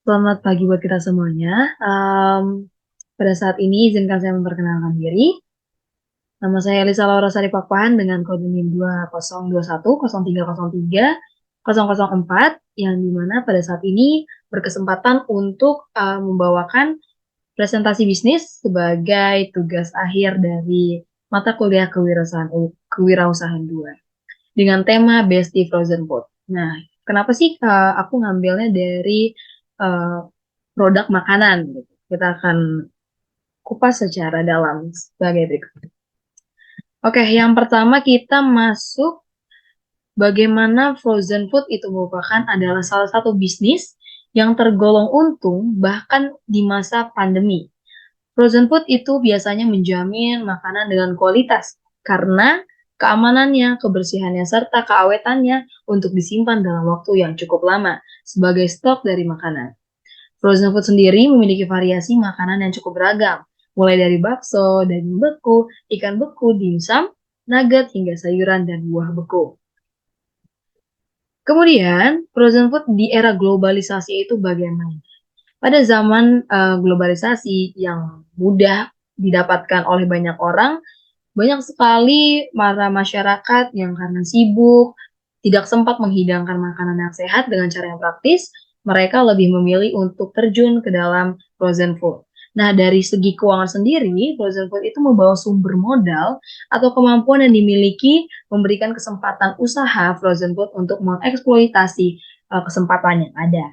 Selamat pagi buat kita semuanya. Pada saat ini izinkan saya memperkenalkan diri. Nama saya Elisa Laura Sari Pakpahan dengan kode NIM 2021 0303 004 yang dimana pada saat ini berkesempatan untuk membawakan presentasi bisnis sebagai tugas akhir dari mata kuliah kewirausahaan 2 dengan tema Bestie Frozen Food. Nah, kenapa sih aku ngambilnya dari uh, produk makanan gitu. Kita akan kupas secara dalam sebagai berikut. Oke, yang pertama kita masuk bagaimana frozen food itu merupakan adalah salah satu bisnis yang tergolong untung bahkan di masa pandemi. Frozen food itu biasanya menjamin makanan dengan kualitas karena keamanannya, kebersihannya, serta keawetannya untuk disimpan dalam waktu yang cukup lama sebagai stok dari makanan. Frozen food sendiri memiliki variasi makanan yang cukup beragam, mulai dari bakso, daging beku, ikan beku, dimsum, nugget, hingga sayuran dan buah beku. Kemudian, frozen food di era globalisasi itu bagaimana? Pada zaman globalisasi yang mudah didapatkan oleh banyak orang, banyak sekali para masyarakat yang karena sibuk, tidak sempat menghidangkan makanan yang sehat dengan cara yang praktis, mereka lebih memilih untuk terjun ke dalam frozen food. Nah, dari segi keuangan sendiri, frozen food itu membawa sumber modal atau kemampuan yang dimiliki memberikan kesempatan usaha frozen food untuk mengeksploitasi kesempatan yang ada.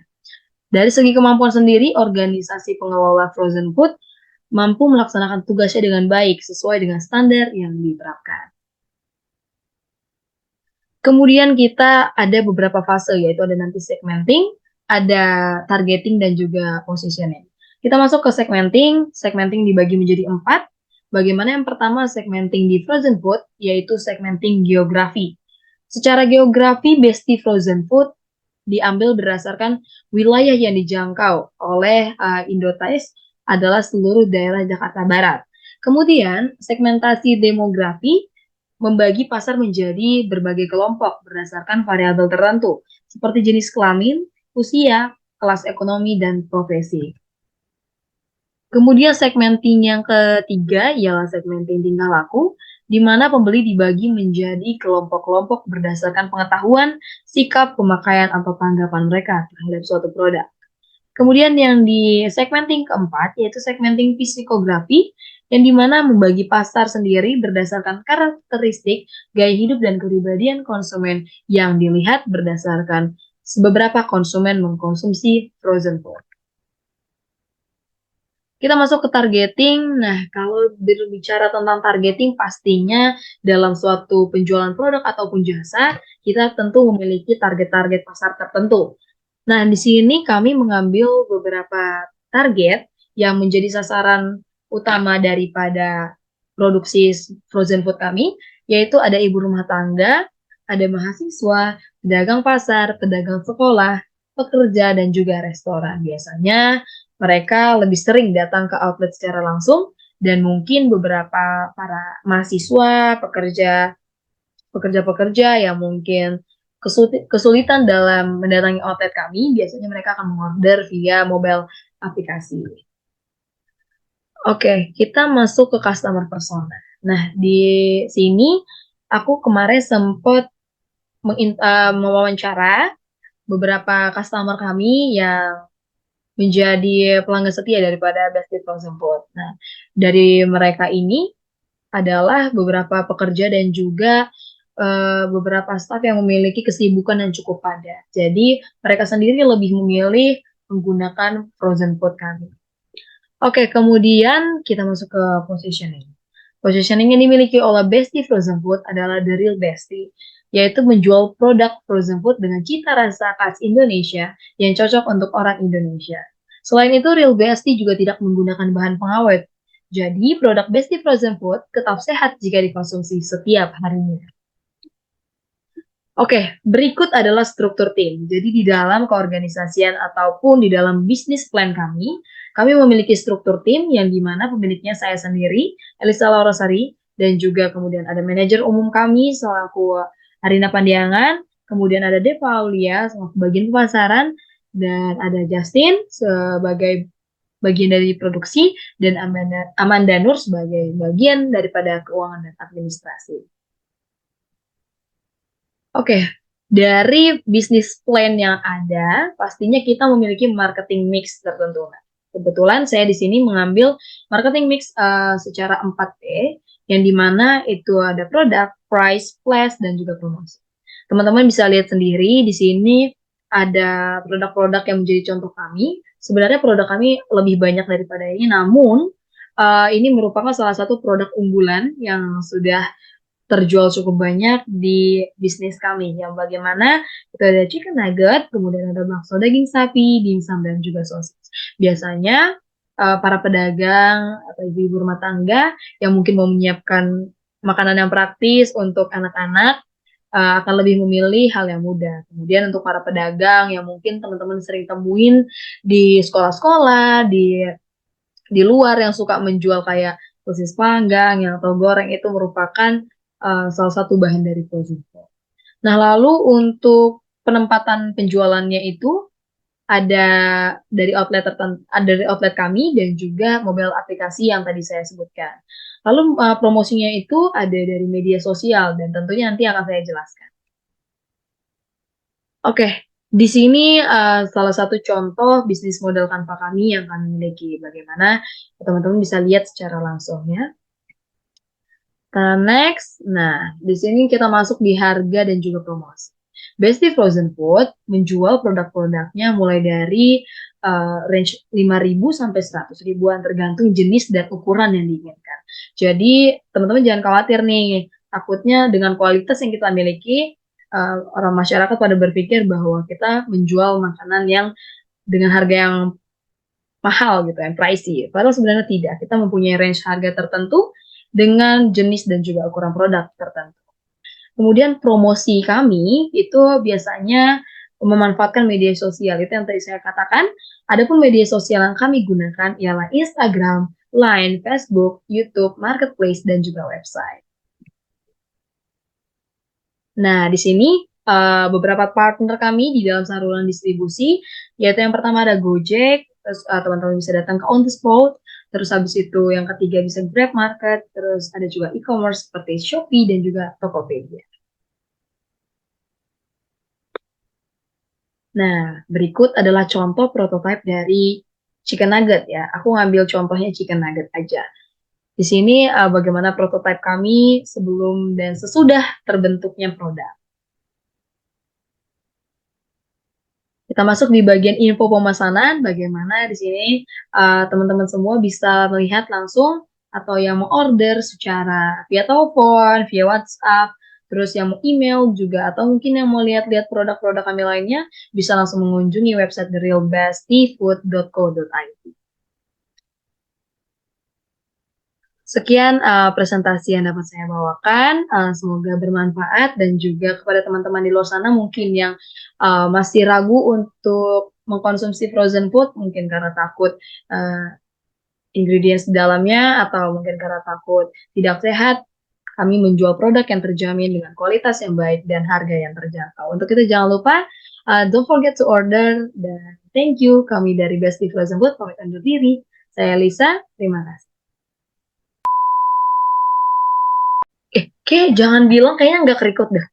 Dari segi kemampuan sendiri, organisasi pengelola frozen food mampu melaksanakan tugasnya dengan baik sesuai dengan standar yang diterapkan. Kemudian kita ada beberapa fase, yaitu ada nanti segmenting, ada targeting, dan juga positioning. Kita masuk ke segmenting dibagi menjadi 4. Bagaimana yang pertama segmenting di frozen food, yaitu segmenting geografi. Secara geografi, Bestie Frozen Food diambil berdasarkan wilayah yang dijangkau oleh Indotaste adalah seluruh daerah Jakarta Barat. Kemudian, segmentasi demografi membagi pasar menjadi berbagai kelompok berdasarkan variabel tertentu, seperti jenis kelamin, usia, kelas ekonomi, dan profesi. Kemudian segmenting yang ketiga ialah segmenting tingkah laku, di mana pembeli dibagi menjadi kelompok-kelompok berdasarkan pengetahuan, sikap, pemakaian, atau tanggapan mereka terhadap suatu produk. Kemudian yang di segmenting keempat yaitu segmenting psikografi, yang dimana membagi pasar sendiri berdasarkan karakteristik, gaya hidup, dan kepribadian konsumen yang dilihat berdasarkan beberapa konsumen mengkonsumsi frozen food. Kita masuk ke targeting. Nah, kalau berbicara tentang targeting, pastinya dalam suatu penjualan produk ataupun jasa, kita tentu memiliki target-target pasar tertentu. Nah, di sini kami mengambil beberapa target yang menjadi sasaran utama daripada produksi frozen food kami, yaitu ada ibu rumah tangga, ada mahasiswa, pedagang pasar, pedagang sekolah, pekerja, dan juga restoran. Biasanya mereka lebih sering datang ke outlet secara langsung dan mungkin beberapa para mahasiswa, pekerja-pekerja yang mungkin kesulitan dalam mendatangi outlet kami, biasanya mereka akan mengorder via mobile aplikasi. Oke, kita masuk ke customer persona. Nah, di sini aku kemarin sempat mewawancara beberapa customer kami yang menjadi pelanggan setia daripada Basket Frozen Food. Nah, dari mereka ini adalah beberapa pekerja dan juga beberapa staf yang memiliki kesibukan yang cukup padat. Jadi, mereka sendiri lebih memilih menggunakan frozen food kami. Oke, kemudian kita masuk ke positioning. Positioning yang dimiliki oleh Bestie Frozen Food adalah The Real Bestie, yaitu menjual produk frozen food dengan cita rasa khas Indonesia yang cocok untuk orang Indonesia. Selain itu, Real Bestie juga tidak menggunakan bahan pengawet. Jadi, produk Bestie Frozen Food tetap sehat jika dikonsumsi setiap harinya. Oke, berikut adalah struktur tim. Jadi di dalam keorganisasian ataupun di dalam bisnis plan kami memiliki struktur tim yang dimana pemiliknya saya sendiri, Elisa Laurasari, dan juga kemudian ada manajer umum kami selaku Arina Pandiangan, kemudian ada Deva Aulia selaku bagian pemasaran, dan ada Justin sebagai bagian dari produksi, dan Amanda Nur sebagai bagian daripada keuangan dan administrasi. Oke, dari bisnis plan yang ada, pastinya kita memiliki marketing mix tertentu. Nah, kebetulan saya di sini mengambil marketing mix secara 4P, yang dimana itu ada produk, price, flash, dan juga promosi. Teman-teman bisa lihat sendiri di sini ada produk-produk yang menjadi contoh kami. Sebenarnya produk kami lebih banyak daripada ini, namun ini merupakan salah satu produk unggulan yang sudah terjual cukup banyak di bisnis kami, yang bagaimana itu ada chicken nugget, kemudian ada bakso daging sapi, dimsum, dan juga sosis. Biasanya para pedagang atau ibu-ibu rumah tangga yang mungkin mau menyiapkan makanan yang praktis untuk anak-anak akan lebih memilih hal yang mudah. Kemudian untuk para pedagang yang mungkin teman-teman sering temuin di sekolah-sekolah, di luar yang suka menjual kayak sosis panggang yang atau goreng, itu merupakan salah satu bahan dari frozen food. Nah, lalu untuk penempatan penjualannya itu ada dari outlet tertentu, ada dari outlet kami dan juga mobile aplikasi yang tadi saya sebutkan. Lalu promosinya itu ada dari media sosial dan tentunya nanti akan saya jelaskan. Oke, di sini salah satu contoh bisnis model Canva kami yang kami miliki. Bagaimana teman-teman bisa lihat secara langsung ya. Next, nah di sini kita masuk di harga dan juga promosi. Besti Frozen Food menjual produk-produknya mulai dari range 5.000 sampai 100 ribuan tergantung jenis dan ukuran yang diinginkan. Jadi teman-teman jangan khawatir nih, takutnya dengan kualitas yang kita miliki orang masyarakat pada berpikir bahwa kita menjual makanan yang dengan harga yang mahal gitu, yang pricey. Padahal sebenarnya tidak. Kita mempunyai range harga tertentu dengan jenis dan juga ukuran produk tertentu. Kemudian promosi kami itu biasanya memanfaatkan media sosial. Itu yang tadi saya katakan. Adapun media sosial yang kami gunakan ialah Instagram, Line, Facebook, YouTube, Marketplace, dan juga website. Nah, di sini beberapa partner kami di dalam saluran distribusi, yaitu yang pertama ada Gojek, terus teman-teman bisa datang ke On The Spot, terus habis itu yang ketiga bisa Grab Market, terus ada juga e-commerce seperti Shopee dan juga Tokopedia. Nah, berikut adalah contoh prototipe dari chicken nugget ya. Aku ngambil contohnya chicken nugget aja. Di sini bagaimana prototipe kami sebelum dan sesudah terbentuknya produk. Kita masuk di bagian info pemesanan, bagaimana di sini teman-teman semua bisa melihat langsung atau yang mau order secara via telepon, via WhatsApp, terus yang mau email juga, atau mungkin yang mau lihat-lihat produk-produk kami lainnya, bisa langsung mengunjungi website therealbestseafood.co.id. Sekian presentasi yang dapat saya bawakan. Semoga bermanfaat dan juga kepada teman-teman di luar sana mungkin yang masih ragu untuk mengkonsumsi frozen food, mungkin karena takut ingredients di dalamnya atau mungkin karena takut tidak sehat. Kami menjual produk yang terjamin dengan kualitas yang baik dan harga yang terjangkau. Untuk itu jangan lupa don't forget to order, dan thank you. Kami dari Besti Frozen Food pamit undur diri. Saya Lisa, terima kasih. Jangan bilang kayaknya nggak kerikut dah.